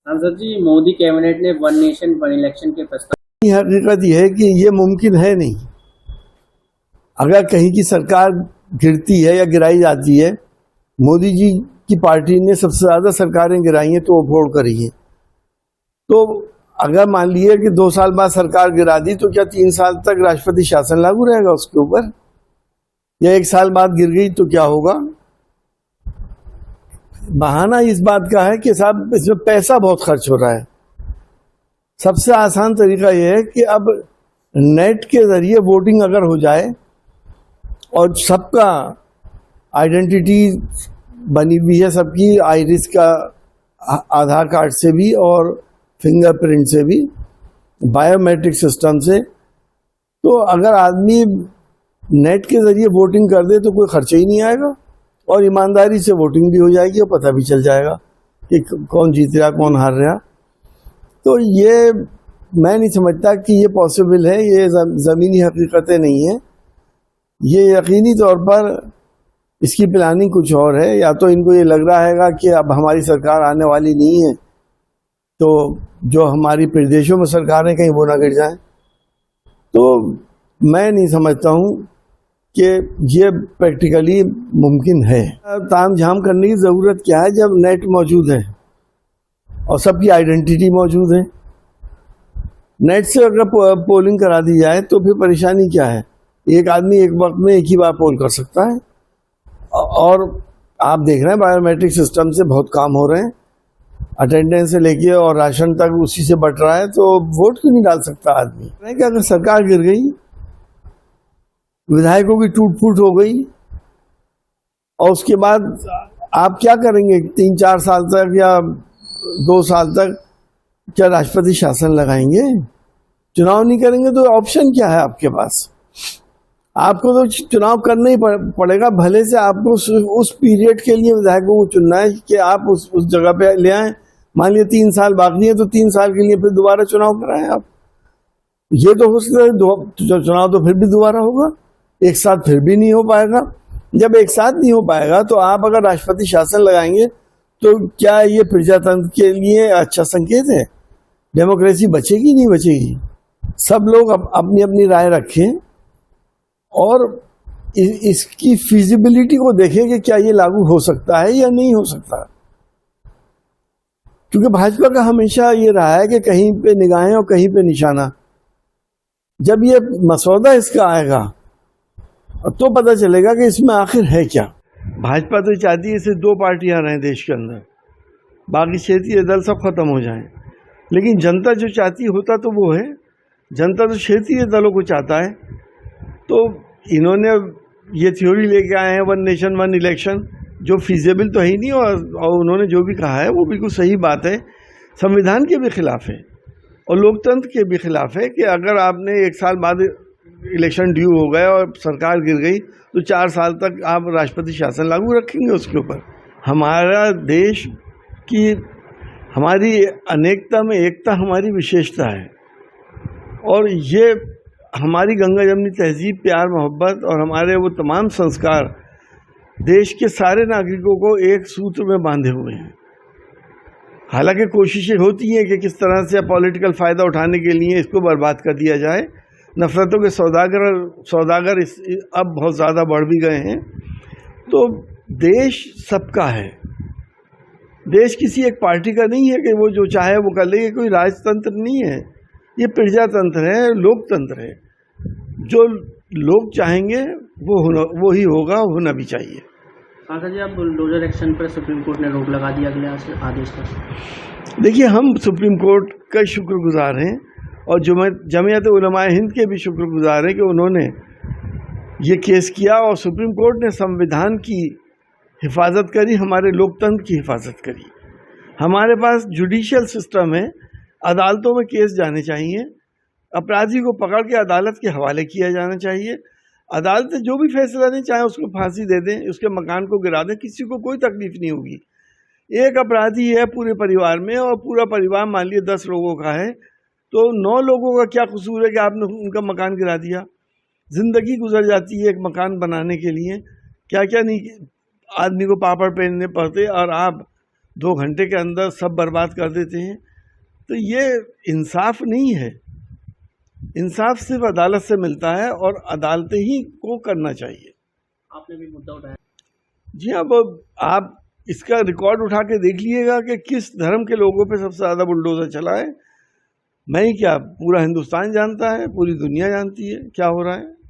सांसद जी, मोदी कैबिनेट ने one nation one election के प्रस्ताव। हकीकत यह है कि ये मुमकिन है नहीं। अगर कहीं की सरकार गिरती है या गिराई जाती है, मोदी जी की पार्टी ने सबसे ज्यादा सरकारें गिराई हैं तो वो वोट करी है। तो अगर मान लिया कि 2 साल बाद सरकार गिरा दी तो क्या 3 साल तक राष्ट्रपति शासन लागू रहेगा उसके ऊपर? या 1 साल बाद गिर गई तो क्या होगा? बहाना इस बात का है कि साहब इसमें पैसा बहुत खर्च हो रहा है। सबसे आसान तरीका यह है कि अब नेट के जरिए वोटिंग अगर हो जाए और सबका आइडेंटिटी बनी हुई है, सबकी आइरिस का आधार कार्ड से भी और फिंगरप्रिंट से भी, बायोमेट्रिक सिस्टम से, तो अगर आदमी नेट के जरिए वोटिंग कर दे तो कोई खर्चा ही नहीं आएगा और ईमानदारी से वोटिंग भी हो जाएगी और पता भी चल जाएगा कि कौन जीत रहा कौन हार रहा। तो ये मैं नहीं समझता कि ये पॉसिबल है। ये ज़मीनी हकीकतें नहीं है। ये यकीनी तौर पर इसकी प्लानिंग कुछ और है। या तो इनको ये लग रहा है कि अब हमारी सरकार आने वाली नहीं है तो जो हमारी प्रदेशों में सरकार है कहीं वो ना गिर जाए। तो मैं नहीं समझता हूँ कि ये प्रैक्टिकली मुमकिन है। ताम झाम करने की ज़रूरत क्या है जब नेट मौजूद है और सबकी आइडेंटिटी मौजूद है। नेट से अगर पोलिंग करा दी जाए तो फिर परेशानी क्या है? एक आदमी एक वक्त में एक ही बार पोल कर सकता है। और आप देख रहे हैं बायोमेट्रिक सिस्टम से बहुत काम हो रहे हैं, अटेंडेंस से लेके और राशन तक उसी से बट रहा है। तो वोट क्यों नहीं डाल सकता आदमी? कि अगर सरकार गिर गई, विधायकों की टूट फूट हो गई और उसके बाद आप क्या करेंगे 3-4 साल तक या 2 साल तक? क्या राष्ट्रपति शासन लगाएंगे? चुनाव नहीं करेंगे तो ऑप्शन क्या है आपके पास? आपको तो चुनाव करना ही पड़ेगा। भले से आपको उस पीरियड के लिए विधायकों को चुनना है कि आप उस जगह पे ले आए। मान लिया 3 साल बाकी है तो 3 साल के लिए फिर दोबारा चुनाव कराएं आप। ये तो हो सकता है चुनाव तो फिर भी दोबारा होगा, एक साथ फिर भी नहीं हो पाएगा। जब एक साथ नहीं हो पाएगा तो आप अगर राष्ट्रपति शासन लगाएंगे तो क्या ये प्रजातंत्र के लिए अच्छा संकेत है? डेमोक्रेसी बचेगी नहीं बचेगी? सब लोग अपनी अपनी राय रखें और इसकी फिजिबिलिटी को देखें कि क्या ये लागू हो सकता है या नहीं हो सकता। क्योंकि भाजपा का हमेशा ये रहा है कि कहीं पे निगाहें और कहीं पे निशाना। जब ये मसौदा इसका आएगा तो पता चलेगा कि इसमें आखिर है क्या। भाजपा तो चाहती है इसे 2 पार्टियां रहें देश के अंदर, बाकी क्षेत्रीय दल सब खत्म हो जाएं। लेकिन जनता जो चाहती होता तो वो है, जनता तो क्षेत्रीय दलों को चाहता है। तो इन्होंने ये थ्योरी लेके आए हैं वन नेशन वन इलेक्शन, जो फिजिबल तो है ही नहीं। और उन्होंने जो भी कहा है वो बिल्कुल सही बात है, संविधान के भी खिलाफ है और लोकतंत्र के भी खिलाफ है कि अगर आपने 1 साल बाद इलेक्शन ड्यू हो गए और सरकार गिर गई तो 4 साल तक आप राष्ट्रपति शासन लागू रखेंगे उसके ऊपर। हमारा देश की, हमारी अनेकता में एकता हमारी विशेषता है और ये हमारी गंगा जमनी तहजीब, प्यार मोहब्बत और हमारे वो तमाम संस्कार देश के सारे नागरिकों को एक सूत्र में बांधे हुए हैं। हालांकि कोशिशें होती हैं कि किस तरह से पॉलिटिकल फ़ायदा उठाने के लिए इसको बर्बाद कर दिया जाए। नफ़रतों के सौदागर अब बहुत ज़्यादा बढ़ भी गए हैं। तो देश सबका है, देश किसी एक पार्टी का नहीं है कि वो जो चाहे वो कर ले। कोई राजतंत्र नहीं है, ये प्रजातंत्र है, लोकतंत्र है। जो लोग चाहेंगे वो ही होगा, होना भी चाहिए। सांसद जी, आप बुलडोजर एक्शन पर सुप्रीम कोर्ट ने रोक लगा दी अगले आदेश पर। देखिए, हम सुप्रीम कोर्ट का शुक्रगुजार हैं और जमीयत उलमाए हिंद के भी शुक्रगुजार हैं कि उन्होंने ये केस किया और सुप्रीम कोर्ट ने संविधान की हिफाजत करी, हमारे लोकतंत्र की हिफाजत करी। हमारे पास जुडिशियल सिस्टम है, अदालतों में केस जाने चाहिए, अपराधी को पकड़ के अदालत के हवाले किया जाना चाहिए। अदालत जो भी फैसला दें, चाहे उसको फांसी दे दें, उसके मकान को गिरा दें, किसी को कोई तकलीफ नहीं होगी। एक अपराधी है पूरे परिवार में और पूरा परिवार मान लिया 10 लोगों का है, तो 9 लोगों का क्या कसूर है कि आपने उनका मकान गिरा दिया? जिंदगी गुजर जाती है एक मकान बनाने के लिए, क्या क्या नहीं आदमी को पापड़ पहनने पड़ते और आप 2 घंटे के अंदर सब बर्बाद कर देते हैं। तो ये इंसाफ नहीं है। इंसाफ सिर्फ अदालत से मिलता है और अदालतें ही को करना चाहिए। आपने भी मुद्दा उठाया। जी, अब आप इसका रिकॉर्ड उठा के देख लीजिएगा कि किस धर्म के लोगों पे सबसे ज़्यादा बुलडोज़र चला है। मैं ही क्या, पूरा हिंदुस्तान जानता है, पूरी दुनिया जानती है क्या हो रहा है।